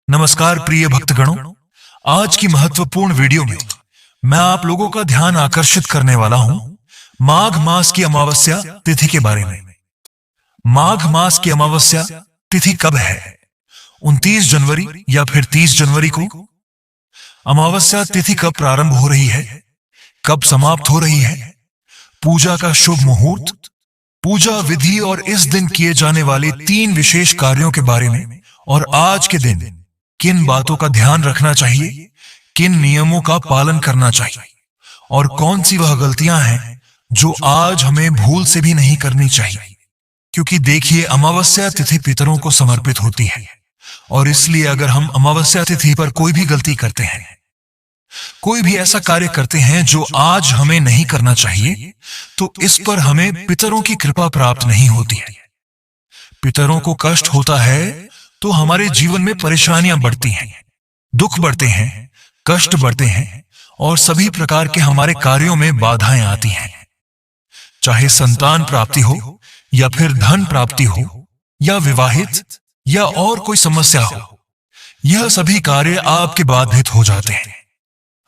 नमस्कार प्रिय भक्तगणों, आज की महत्वपूर्ण वीडियो में मैं आप लोगों का ध्यान आकर्षित करने वाला हूं माघ मास की अमावस्या तिथि के बारे में। माघ मास की अमावस्या तिथि कब है? 29 जनवरी या फिर 30 जनवरी को? अमावस्या तिथि कब प्रारंभ हो रही है, कब समाप्त हो रही है? पूजा का शुभ मुहूर्त, पूजा विधि और इस दिन किए जाने वाले 3 विशेष कार्यों के बारे में, और आज के दिन किन बातों का ध्यान रखना चाहिए, किन नियमों का पालन करना चाहिए और कौन सी वह गलतियां हैं जो आज हमें भूल से भी नहीं करनी चाहिए। क्योंकि देखिए, अमावस्या तिथि पितरों को समर्पित होती है और इसलिए अगर हम अमावस्या तिथि पर कोई भी गलती करते हैं, कोई भी ऐसा कार्य करते हैं जो आज हमें नहीं करना चाहिए, तो इस पर हमें पितरों की कृपा प्राप्त नहीं होती है। पितरों को कष्ट होता है तो हमारे जीवन में परेशानियां बढ़ती हैं, दुख बढ़ते हैं, कष्ट बढ़ते हैं और सभी प्रकार के हमारे कार्यों में बाधाएं आती हैं। चाहे संतान प्राप्ति हो या फिर धन प्राप्ति हो या विवाहित या और कोई समस्या हो, यह सभी कार्य आपके बाधित हो जाते हैं।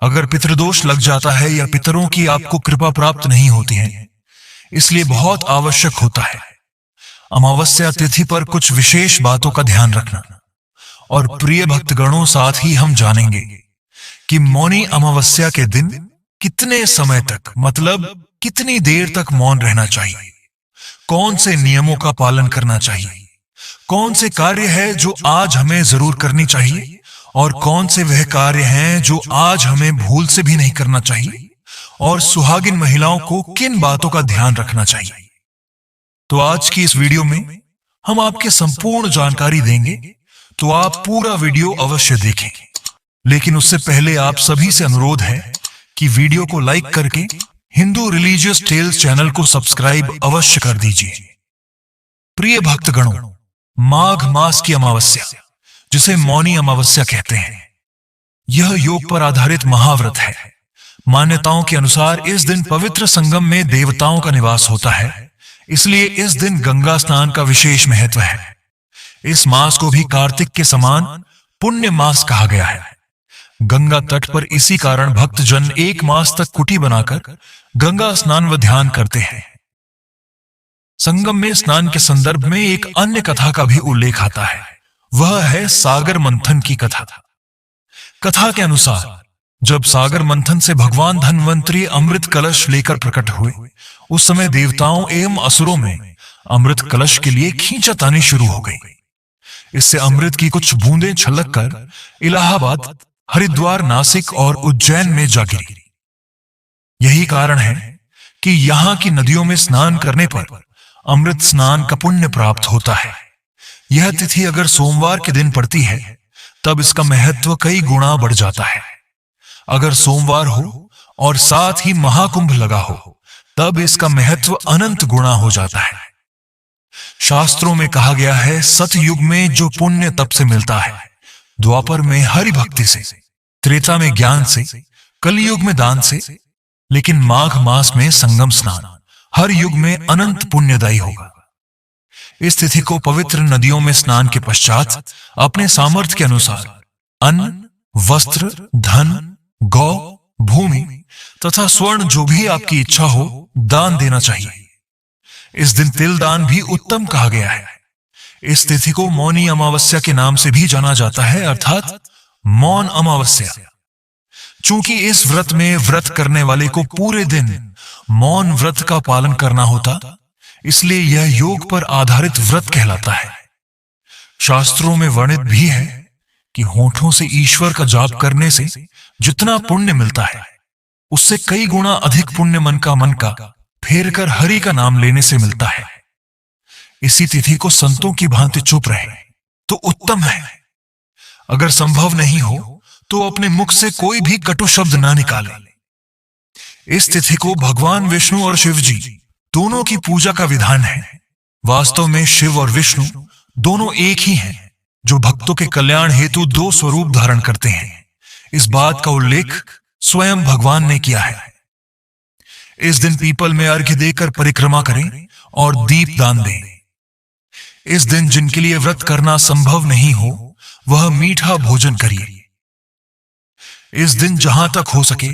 अगर पितृदोष लग जाता है या पितरों की आपको कृपा प्राप्त नहीं होती है, इसलिए बहुत आवश्यक होता है अमावस्या तिथि पर कुछ विशेष बातों का ध्यान रखना। और प्रिय भक्तगणों, साथ ही हम जानेंगे कि मौनी अमावस्या के दिन कितने समय तक, मतलब कितनी देर तक मौन रहना चाहिए, कौन से नियमों का पालन करना चाहिए, कौन से कार्य है जो आज हमें जरूर करनी चाहिए और कौन से वह कार्य हैं जो आज हमें भूल से भी नहीं करना चाहिए, और सुहागिन महिलाओं को किन बातों का ध्यान रखना चाहिए। तो आज की इस वीडियो में हम आपके संपूर्ण जानकारी देंगे, तो आप पूरा वीडियो अवश्य देखें। लेकिन उससे पहले आप सभी से अनुरोध है कि वीडियो को लाइक करके हिंदू रिलीजियस टेल्स चैनल को सब्सक्राइब अवश्य कर दीजिए। प्रिय भक्तगणों, माघ मास की अमावस्या, जिसे मौनी अमावस्या कहते हैं, यह योग पर आधारित महाव्रत है। मान्यताओं के अनुसार इस दिन पवित्र संगम में देवताओं का निवास होता है, इसलिए इस दिन गंगा स्नान का विशेष महत्व है। इस मास को भी कार्तिक के समान पुण्य मास कहा गया है। गंगा तट पर इसी कारण भक्तजन 1 मास तक कुटी बनाकर गंगा स्नान व ध्यान करते हैं। संगम में स्नान के संदर्भ में एक अन्य कथा का भी उल्लेख आता है, वह है सागर मंथन की कथा। कथा के अनुसार जब सागर मंथन से भगवान धन्वंतरी अमृत कलश लेकर प्रकट हुए, उस समय देवताओं एवं असुरों में अमृत कलश के लिए खींचातानी शुरू हो गई। इससे अमृत की कुछ बूंदें छलककर इलाहाबाद, हरिद्वार, नासिक और उज्जैन में जा गिरी। यही कारण है कि यहाँ की नदियों में स्नान करने पर अमृत स्नान का पुण्य प्राप्त होता है। यह तिथि अगर सोमवार के दिन पड़ती है, तब इसका महत्व कई गुना बढ़ जाता है। अगर सोमवार हो और साथ ही महाकुंभ लगा हो, तब इसका महत्व अनंत गुना हो जाता है। शास्त्रों में कहा गया है, सतयुग में जो पुण्य तप से मिलता है, द्वापर में हरि भक्ति से, त्रेता में ज्ञान से, कलयुग में दान से, लेकिन माघ मास में संगम स्नान हर युग में अनंत पुण्यदायी होगा। इस तिथि को पवित्र नदियों में स्नान के पश्चात अपने सामर्थ्य के अनुसार अन्न, वस्त्र, धन, गौ, भूमि तथा स्वर्ण, जो भी आपकी इच्छा हो, दान देना चाहिए। इस दिन तिल दान भी उत्तम कहा गया है। इस तिथि को मौनी अमावस्या के नाम से भी जाना जाता है, अर्थात मौन अमावस्या। चूंकि इस व्रत में व्रत करने वाले को पूरे दिन मौन व्रत का पालन करना होता, इसलिए यह योग पर आधारित व्रत कहलाता है। शास्त्रों में वर्णित भी है कि होठों से ईश्वर का जाप करने से जितना पुण्य मिलता है, उससे कई गुना अधिक पुण्य मन का फेर कर हरि का नाम लेने से मिलता है। इसी तिथि को संतों की भांति चुप रहे तो उत्तम है। अगर संभव नहीं हो तो अपने मुख से कोई भी कटु शब्द ना निकाले। इस तिथि को भगवान विष्णु और शिव जी दोनों की पूजा का विधान है। वास्तव में शिव और विष्णु दोनों एक ही हैं, जो भक्तों के कल्याण हेतु 2 स्वरूप धारण करते हैं। इस बात का उल्लेख स्वयं भगवान ने किया है। इस दिन पीपल में अर्घ्य देकर परिक्रमा करें और दीप दान दें। इस दिन जिनके लिए व्रत करना संभव नहीं हो, वह मीठा भोजन करिए। इस दिन जहां तक हो सके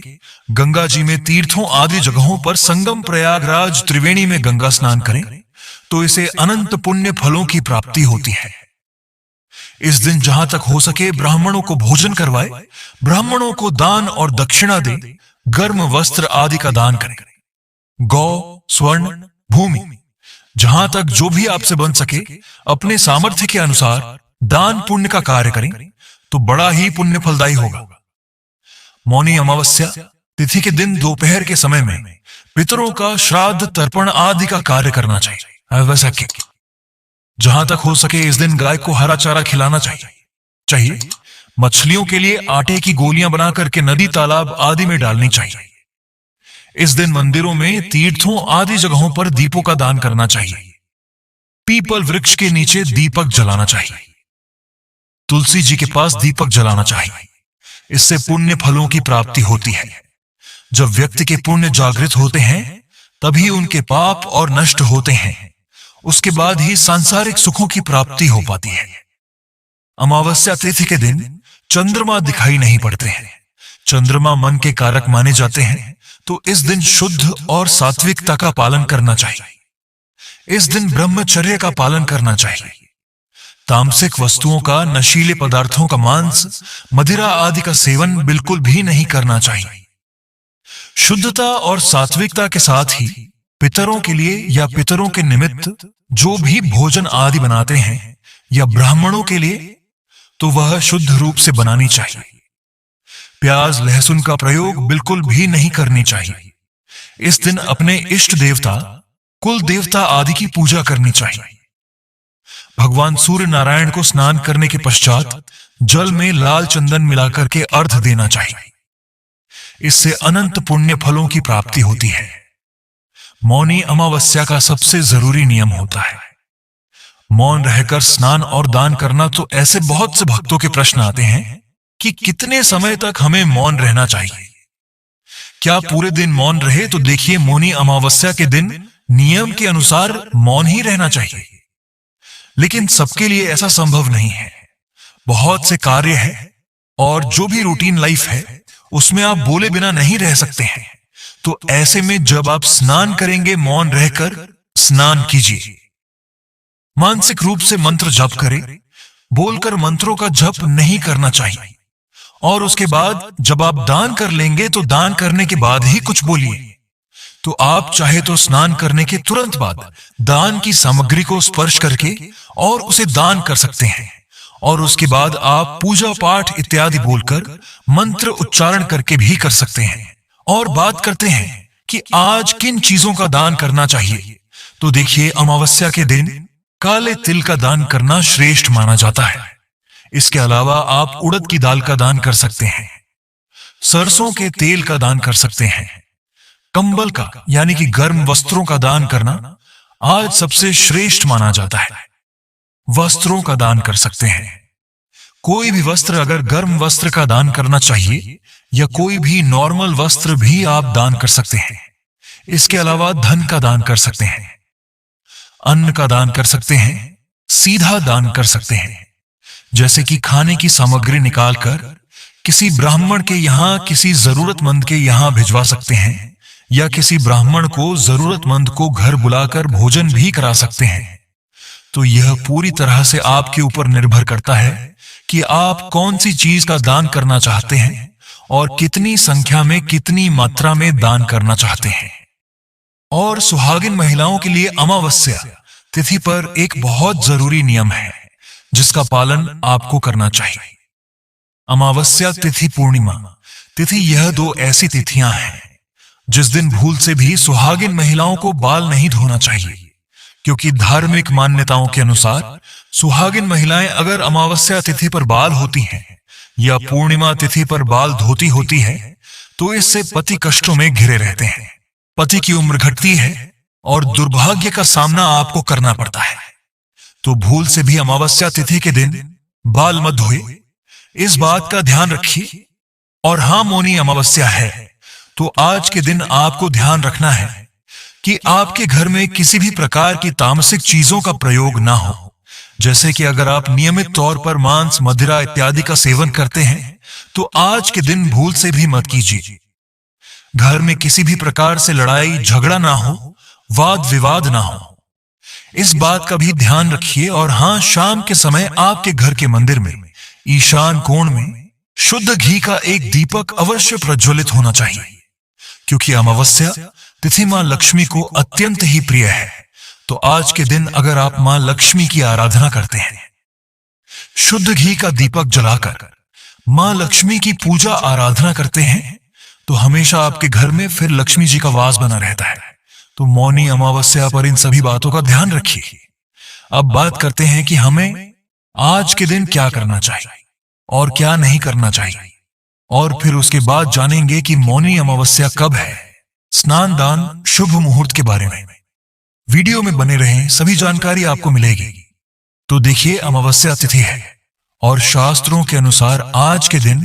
गंगा जी में, तीर्थों आदि जगहों पर, संगम प्रयागराज त्रिवेणी में गंगा स्नान करें तो इसे अनंत पुण्य फलों की प्राप्ति होती है। इस दिन जहां तक हो सके ब्राह्मणों को भोजन करवाए, ब्राह्मणों को दान और दक्षिणा दे, गर्म वस्त्र आदि का दान करें। गौ, स्वर्ण, भूमि, जहां तक जो भी आपसे बन सके अपने सामर्थ्य के अनुसार दान पुण्य का कार्य करें तो बड़ा ही पुण्य फलदायी होगा। मौनी अमावस्या तिथि के दिन दोपहर के समय में पितरों का श्राद्ध, तर्पण आदि का कार्य करना चाहिए। वैसा जहां तक हो सके इस दिन गाय को हरा चारा खिलाना चाहिए। मछलियों के लिए आटे की गोलियां बना करके नदी, तालाब आदि में डालनी चाहिए। इस दिन मंदिरों में, तीर्थों आदि जगहों पर दीपों का दान करना चाहिए। पीपल वृक्ष के नीचे दीपक जलाना चाहिए। तुलसी जी के पास दीपक जलाना चाहिए। इससे पुण्य फलों की प्राप्ति होती है। जब व्यक्ति के पुण्य जागृत होते हैं तभी उनके पाप और नष्ट होते हैं। उसके बाद ही सांसारिक सुखों की प्राप्ति हो पाती है। अमावस्या तिथि के दिन चंद्रमा दिखाई नहीं पड़ते हैं। चंद्रमा मन के कारक माने जाते हैं, तो इस दिन शुद्ध और सात्विकता का पालन करना चाहिए। इस दिन ब्रह्मचर्य का पालन करना चाहिए। तामसिक वस्तुओं का, नशीले पदार्थों का, मांस, मदिरा आदि का सेवन बिल्कुल भी नहीं करना चाहिए। शुद्धता और सात्विकता के साथ ही पितरों के लिए या पितरों के निमित्त जो भी भोजन आदि बनाते हैं या ब्राह्मणों के लिए, तो वह शुद्ध रूप से बनानी चाहिए। प्याज, लहसुन का प्रयोग बिल्कुल भी नहीं करनी चाहिए। इस दिन अपने इष्ट देवता, कुल देवता आदि की पूजा करनी चाहिए। भगवान सूर्य नारायण को स्नान करने के पश्चात जल में लाल चंदन मिलाकर के अर्घ्य देना चाहिए। इससे अनंत पुण्य फलों की प्राप्ति होती है। मौनी अमावस्या का सबसे जरूरी नियम होता है। मौन रहकर स्नान और दान करना। तो ऐसे बहुत से भक्तों के प्रश्न आते हैं कि कितने समय तक हमें मौन रहना चाहिए, क्या पूरे दिन मौन रहे? तो देखिए, मौनी अमावस्या के दिन नियम के अनुसार मौन ही रहना चाहिए, लेकिन सबके लिए ऐसा संभव नहीं है। बहुत से कार्य है और जो भी रूटीन लाइफ है उसमें आप बोले बिना नहीं रह सकते हैं। तो ऐसे में जब आप स्नान करेंगे, मौन रहकर स्नान कीजिए। मानसिक रूप से मंत्र जप करें। बोलकर मंत्रों का जप नहीं करना चाहिए। और उसके बाद जब आप दान कर लेंगे तो दान करने के बाद ही कुछ बोलिए। तो आप चाहे तो स्नान करने के तुरंत बाद दान की सामग्री को स्पर्श करके और उसे दान कर सकते हैं। और उसके बाद आप पूजा पाठ इत्यादि बोलकर मंत्र उच्चारण करके भी कर सकते हैं। और बात करते हैं कि आज किन चीजों का दान करना चाहिए। तो देखिए, अमावस्या के दिन काले तिल का दान करना श्रेष्ठ माना जाता है। इसके अलावा आप उड़द की दाल का दान कर सकते हैं, सरसों के तेल का दान कर सकते हैं, कंबल का यानी कि गर्म वस्त्रों का दान करना आज सबसे श्रेष्ठ माना जाता है। वस्त्रों का दान कर सकते हैं। कोई भी वस्त्र, अगर गर्म वस्त्र का दान करना चाहिए या कोई भी नॉर्मल वस्त्र भी आप दान कर सकते हैं। इसके अलावा धन का दान कर सकते हैं, अन्न का दान कर सकते हैं, सीधा दान कर सकते हैं, जैसे कि खाने की सामग्री निकालकर किसी ब्राह्मण के यहां, किसी जरूरतमंद के यहां भिजवा सकते हैं, या किसी ब्राह्मण को, जरूरतमंद को घर बुलाकर भोजन भी करा सकते हैं। तो यह पूरी तरह से आपके ऊपर निर्भर करता है कि आप कौन सी चीज का दान करना चाहते हैं और कितनी संख्या में, कितनी मात्रा में दान करना चाहते हैं। और सुहागिन महिलाओं के लिए अमावस्या तिथि पर एक बहुत जरूरी नियम है जिसका पालन आपको करना चाहिए। अमावस्या तिथि, पूर्णिमा तिथि, यह दो ऐसी तिथियां हैं जिस दिन भूल से भी सुहागिन महिलाओं को बाल नहीं धोना चाहिए, क्योंकि धार्मिक मान्यताओं के अनुसार सुहागिन महिलाएं अगर अमावस्या तिथि पर बाल होती हैं या पूर्णिमा तिथि पर बाल धोती होती है तो इससे पति कष्टों में घिरे रहते हैं, पति की उम्र घटती है और दुर्भाग्य का सामना आपको करना पड़ता है। तो भूल से भी अमावस्या तिथि के दिन बाल मत धोए, इस बात का ध्यान रखिए। और हां, मौनी अमावस्या है तो आज के दिन आपको ध्यान रखना है कि आपके घर में किसी भी प्रकार की तामसिक चीजों का प्रयोग ना हो, जैसे कि अगर आप नियमित तौर पर मांस, मदिरा इत्यादि का सेवन करते हैं तो आज के दिन भूल से भी मत कीजिए। घर में किसी भी प्रकार से लड़ाई झगड़ा ना हो, वाद विवाद ना हो, इस बात का भी ध्यान रखिए। और हां, शाम के समय आपके घर के मंदिर में ईशान कोण में शुद्ध घी का एक दीपक अवश्य प्रज्वलित होना चाहिए, क्योंकि अमावस्या तिथि मां लक्ष्मी को अत्यंत ही प्रिय है। तो आज के दिन अगर आप मां लक्ष्मी की आराधना करते हैं, शुद्ध घी का दीपक जलाकर मां लक्ष्मी की पूजा आराधना करते हैं, तो हमेशा आपके घर में फिर लक्ष्मी जी का वास बना रहता है। तो मौनी अमावस्या पर इन सभी बातों का ध्यान रखिए। अब बात करते हैं कि हमें आज के दिन क्या करना चाहिए और क्या नहीं करना चाहिए, और फिर उसके बाद जानेंगे कि मौनी अमावस्या कब है, स्नान दान शुभ मुहूर्त के बारे में। वीडियो में बने रहें, सभी जानकारी आपको मिलेगी। तो देखिए, अमावस्या तिथि है और शास्त्रों के अनुसार आज के दिन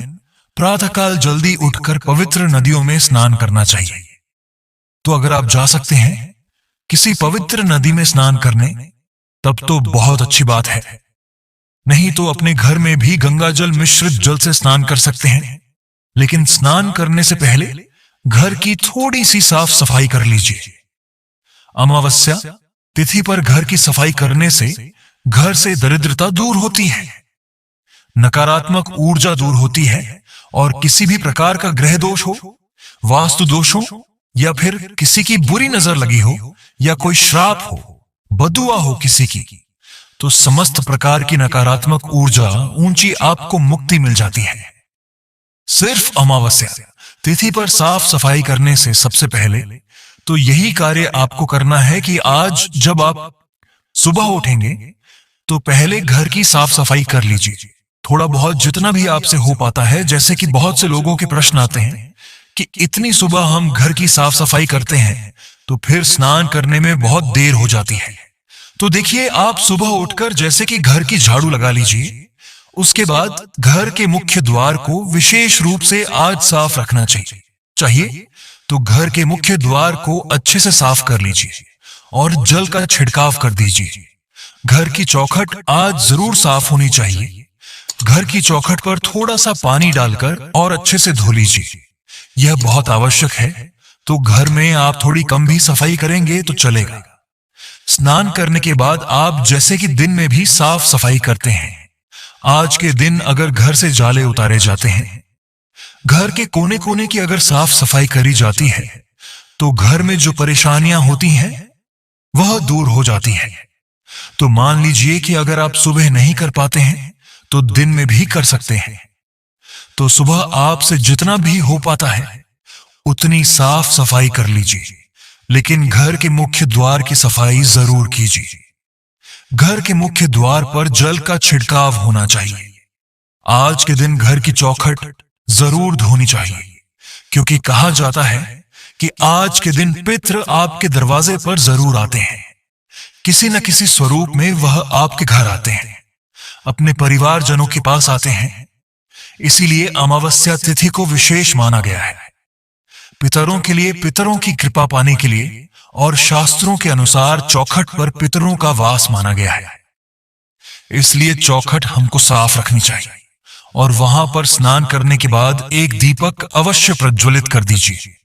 प्रातःकाल जल्दी उठकर पवित्र नदियों में स्नान करना चाहिए। तो अगर आप जा सकते हैं किसी पवित्र नदी में स्नान करने, तब तो बहुत अच्छी बात है। नहीं तो अपने घर में भी गंगा जल मिश्रित जल से स्नान कर सकते हैं। लेकिन स्नान करने से पहले घर की थोड़ी सी साफ सफाई कर लीजिए। अमावस्या तिथि पर घर की सफाई करने से घर से दरिद्रता दूर होती है, नकारात्मक ऊर्जा दूर होती है, और किसी भी प्रकार का ग्रह दोष हो, वास्तु दोष हो, या फिर किसी की बुरी नजर लगी हो, या कोई श्राप हो, बदुआ हो किसी की, तो समस्त प्रकार की नकारात्मक ऊर्जा ऊंची आपको मुक्ति मिल जाती है। सिर्फ अमावस्या तिथि पर साफ सफाई करने से सबसे पहले तो यही कार्य आपको करना है कि आज जब आप सुबह उठेंगे तो पहले घर की साफ सफाई कर लीजिए, थोड़ा बहुत जितना भी आपसे हो पाता है। जैसे कि बहुत से लोगों के प्रश्न आते हैं कि इतनी सुबह हम घर की साफ सफाई करते हैं तो फिर स्नान करने में बहुत देर हो जाती है। तो देखिए, आप सुबह उठकर जैसे कि घर की झाड़ू लगा लीजिए, उसके बाद घर के मुख्य द्वार को विशेष रूप से आज साफ रखना चाहिए। तो घर के मुख्य द्वार को अच्छे से साफ कर लीजिए और जल का छिड़काव कर दीजिए। घर की चौखट आज जरूर साफ होनी चाहिए। घर की चौखट पर थोड़ा सा पानी डालकर और अच्छे से धो लीजिए, यह बहुत आवश्यक है। तो घर में आप थोड़ी कम भी सफाई करेंगे तो चलेगा। स्नान करने के बाद आप जैसे कि दिन में भी साफ सफाई करते हैं, आज के दिन अगर घर से जाले उतारे जाते हैं, घर के कोने कोने की अगर साफ सफाई करी जाती है, तो घर में जो परेशानियां होती हैं वह दूर हो जाती हैं। तो मान लीजिए कि अगर आप सुबह नहीं कर पाते हैं तो दिन में भी कर सकते हैं। तो सुबह आपसे जितना भी हो पाता है उतनी साफ सफाई कर लीजिए, लेकिन घर के मुख्य द्वार की सफाई जरूर कीजिए। घर के मुख्य द्वार पर जल का छिड़काव होना चाहिए। आज के दिन घर की चौखट जरूर धोनी चाहिए, क्योंकि कहा जाता है कि आज के दिन पितृ आपके दरवाजे पर जरूर आते हैं। किसी न किसी स्वरूप में वह आपके घर आते हैं, अपने परिवारजनों के पास आते हैं। इसीलिए अमावस्या तिथि को विशेष माना गया है। पितरों के लिए, पितरों की कृपा पाने के लिए, और शास्त्रों के अनुसार चौखट पर पितरों का वास माना गया है। इसलिए चौखट हमको साफ रखनी चाहिए और वहां पर स्नान करने के बाद एक दीपक अवश्य प्रज्वलित कर दीजिए।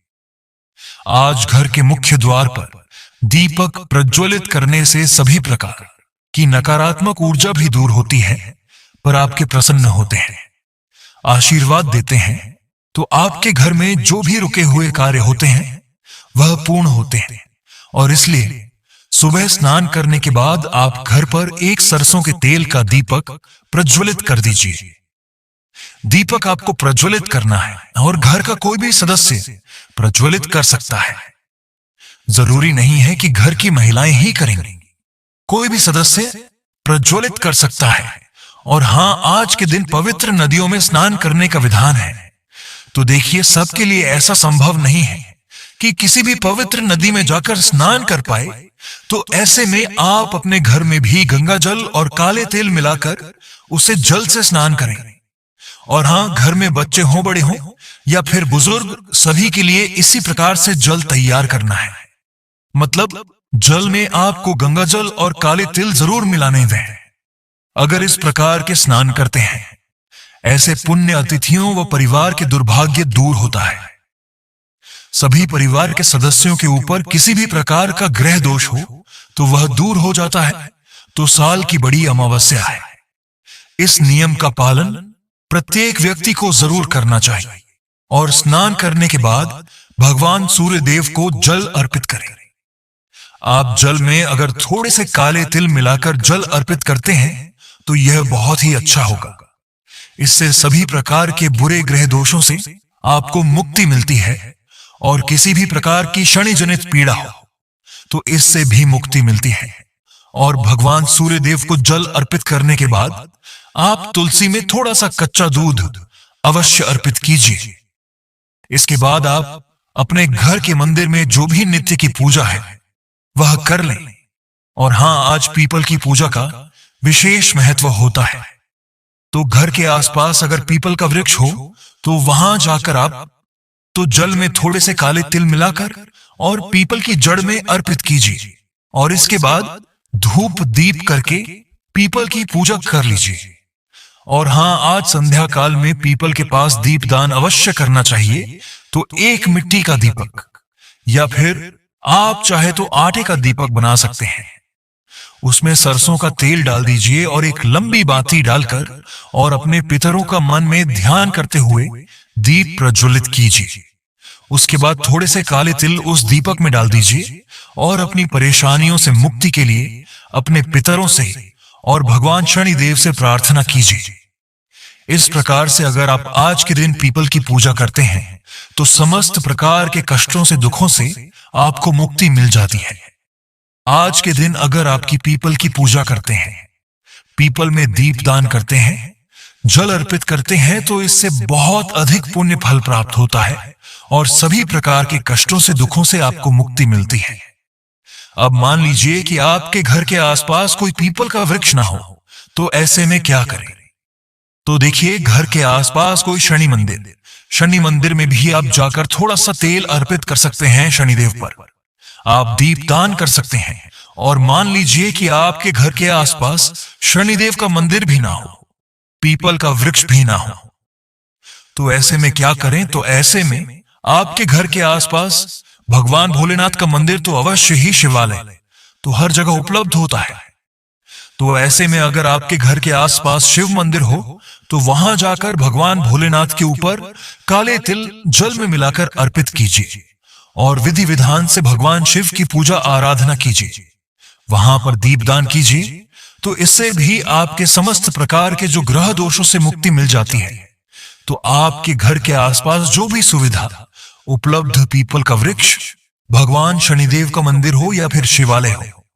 आज घर के मुख्य द्वार पर दीपक प्रज्वलित करने से सभी प्रकार की नकारात्मक ऊर्जा भी दूर होती है, पर आपके प्रसन्न होते हैं, आशीर्वाद देते हैं। तो आपके घर में जो भी रुके हुए कार्य होते हैं वह पूर्ण होते हैं। और इसलिए सुबह स्नान करने के बाद आप घर पर एक सरसों के तेल का दीपक प्रज्वलित कर दीजिए। दीपक आपको प्रज्वलित करना है और घर का कोई भी सदस्य प्रज्वलित कर सकता है। जरूरी नहीं है कि घर की महिलाएं ही करेंगी, कोई भी सदस्य प्रज्वलित कर सकता है। और हां, आज के दिन पवित्र नदियों में स्नान करने का विधान है। तो देखिए, सबके लिए ऐसा संभव नहीं है कि किसी भी पवित्र नदी में जाकर स्नान कर पाए। तो ऐसे में आप अपने घर में भी गंगा जल और काले तेल मिलाकर उसे जल से स्नान करें। और हां, घर में बच्चे हों, बड़े हों या फिर बुजुर्ग, सभी के लिए इसी प्रकार से जल तैयार करना है। मतलब जल में आपको गंगा जल और काले तिल जरूर मिलाने दें। अगर इस प्रकार के स्नान करते हैं, ऐसे पुण्य अतिथियों व परिवार के दुर्भाग्य दूर होता है। सभी परिवार के सदस्यों के ऊपर किसी भी प्रकार का ग्रह दोष हो तो वह दूर हो जाता है। तो साल की बड़ी अमावस्या है। इस नियम का पालन प्रत्येक व्यक्ति को जरूर करना चाहिए और स्नान करने के बाद भगवान सूर्य देव को जल अर्पित करें। आप जल में अगर थोड़े से काले तिल मिलाकर जल अर्पित करते हैं तो यह बहुत ही अच्छा होगा। इससे सभी प्रकार के बुरे ग्रह दोषों से आपको मुक्ति मिलती है और किसी भी प्रकार की शनि जनित पीड़ा हो तो इससे भी मुक्ति मिलती है। और भगवान सूर्य देव को जल अर्पित करने के बाद आप तुलसी में थोड़ा सा कच्चा दूध अवश्य अर्पित कीजिए। इसके बाद आप अपने घर के मंदिर में जो भी नित्य की पूजा है वह कर लें। और हां, आज पीपल की पूजा का विशेष महत्व होता है। तो घर के आसपास अगर पीपल का वृक्ष हो तो वहां जाकर आप तो जल में थोड़े से काले तिल मिलाकर और पीपल की जड़ में अर्पित कीजिए और इसके बाद धूप दीप करके पीपल की पूजा कर लीजिए। और हां, आज संध्या काल में पीपल के पास दीपदान अवश्य करना चाहिए। तो एक मिट्टी का दीपक या फिर आप चाहे तो आटे का दीपक बना सकते हैं। उसमें सरसों का तेल डाल दीजिए और एक लंबी बाती डालकर और अपने पितरों का मन में ध्यान करते हुए दीप प्रज्वलित कीजिए। उसके बाद थोड़े से काले तिल उस दीपक में डाल दीजिए और अपनी परेशानियों से मुक्ति के लिए अपने पितरों से और भगवान शनिदेव से प्रार्थना कीजिए। इस प्रकार से अगर आप आज के दिन पीपल की पूजा करते हैं तो समस्त प्रकार के कष्टों से, दुखों से आपको मुक्ति मिल जाती है। आज के दिन अगर आपकी पीपल की पूजा करते हैं, पीपल में दीपदान करते हैं, जल अर्पित करते हैं तो इससे बहुत अधिक पुण्य फल प्राप्त होता है और सभी प्रकार के कष्टों से, दुखों से आपको मुक्ति मिलती है। अब मान लीजिए कि आपके घर के आसपास कोई पीपल का वृक्ष ना हो तो ऐसे में क्या करें? तो देखिए, घर के आसपास कोई शनि मंदिर में भी आप जाकर थोड़ा सा तेल अर्पित कर सकते हैं शनिदेव पर। आप दीपदान कर सकते हैं। और मान लीजिए कि आपके घर के आसपास शनिदेव का मंदिर भी ना हो, पीपल का वृक्ष भी ना हो, तो ऐसे में क्या करें? तो ऐसे में आपके घर के आसपास भगवान भोलेनाथ का मंदिर तो अवश्य ही शिवालय तो हर जगह उपलब्ध होता है। तो ऐसे में अगर आपके घर के आसपास शिव मंदिर हो तो वहां जाकर भगवान भोलेनाथ के ऊपर काले तिल जल में मिलाकर अर्पित कीजिए और विधि विधान से भगवान शिव की पूजा आराधना कीजिए। वहां पर दीपदान कीजिए तो इससे भी आपके समस्त प्रकार के जो ग्रह दोषों से मुक्ति मिल जाती है। तो आपके घर के आसपास जो भी सुविधा उपलब्ध, पीपल का वृक्ष, भगवान शनिदेव का मंदिर हो या फिर शिवालय हो,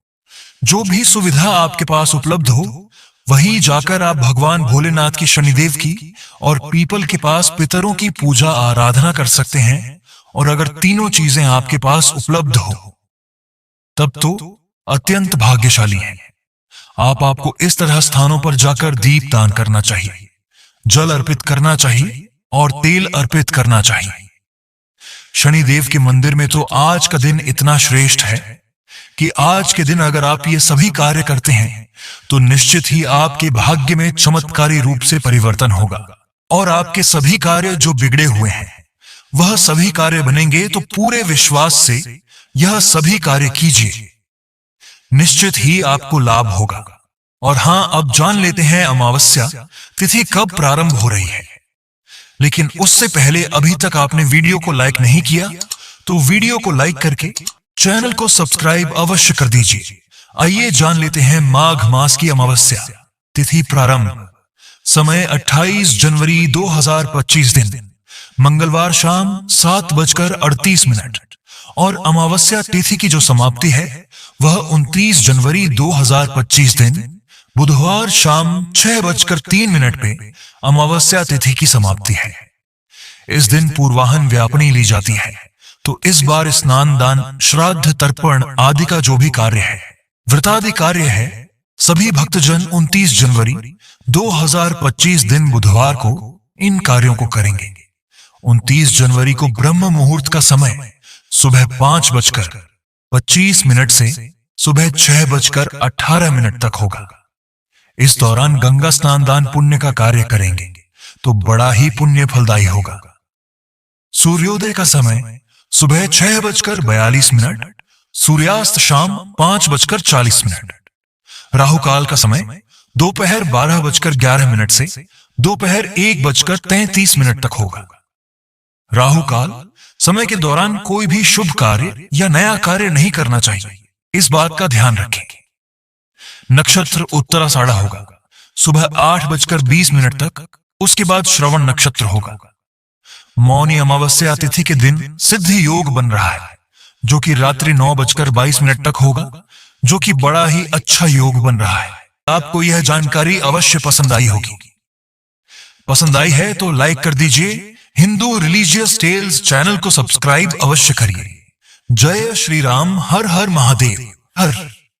जो भी सुविधा आपके पास उपलब्ध हो वहीं जाकर आप भगवान भोलेनाथ की, शनिदेव की और पीपल के पास पितरों की पूजा आराधना कर सकते हैं। और अगर तीनों चीजें आपके पास उपलब्ध हो तब तो अत्यंत भाग्यशाली हैं। आपको इस तरह स्थानों पर जाकर दीपदान करना चाहिए, जल अर्पित करना चाहिए और तेल अर्पित करना चाहिए। शनिदेव के मंदिर में तो आज का दिन इतना श्रेष्ठ है कि आज के दिन अगर आप ये सभी कार्य करते हैं तो निश्चित ही आपके भाग्य में चमत्कारी रूप से परिवर्तन होगा और आपके सभी कार्य जो बिगड़े हुए हैं वह सभी कार्य बनेंगे। तो पूरे विश्वास से यह सभी कार्य कीजिए, निश्चित ही आपको लाभ होगा। और हां, अब जान लेते हैं अमावस्या तिथि कब प्रारंभ हो रही है। लेकिन उससे पहले अभी तक आपने वीडियो को लाइक नहीं किया तो वीडियो को लाइक करके चैनल को सब्सक्राइब अवश्य कर दीजिए। आइए जान लेते हैं माघ मास की अमावस्या तिथि प्रारंभ। समय 28 जनवरी 2025 दिन मंगलवार शाम 7:38 और अमावस्या तिथि की जो समाप्ति है वह 29 जनवरी 2025 दिन बुधवार शाम 6:03 पे अमावस्या तिथि की समाप्ति है। इस दिन पूर्वाहन व्यापनी ली जाती है। तो इस बार स्नान, दान, श्राद्ध, तर्पण आदि का जो भी कार्य है, व्रतादि कार्य है, सभी भक्तजन 29 जनवरी 2025 दिन बुधवार को इन कार्यों को करेंगे। 29 जनवरी को ब्रह्म मुहूर्त का समय सुबह 5:25 से सुबह 6:18 तक होगा। इस दौरान गंगा स्नान दान पुण्य का कार्य करेंगे तो बड़ा ही पुण्य फलदायी होगा। सूर्योदय का समय सुबह 6:42, सूर्यास्त शाम 5:40। राहु काल का समय दोपहर 12:11 से दोपहर 1:33 तक होगा। राहु काल समय के दौरान कोई भी शुभ कार्य या नया कार्य नहीं करना चाहिए, इस बात का ध्यान रखें। नक्षत्र उत्तराषाढ़ा होगा सुबह 8:20 तक, उसके बाद श्रवण नक्षत्र होगा। मौनी अमावस्या तिथि के दिन सिद्धि योग बन रहा है, जो कि रात्रि 9:22 तक होगा, जो कि बड़ा ही अच्छा योग बन रहा है। आपको यह जानकारी अवश्य पसंद आई होगी। पसंद आई है तो लाइक कर दीजिए। हिंदू रिलीजियस टेल्स चैनल को सब्सक्राइब अवश्य करिए। जय श्री राम। हर हर महादेव। हर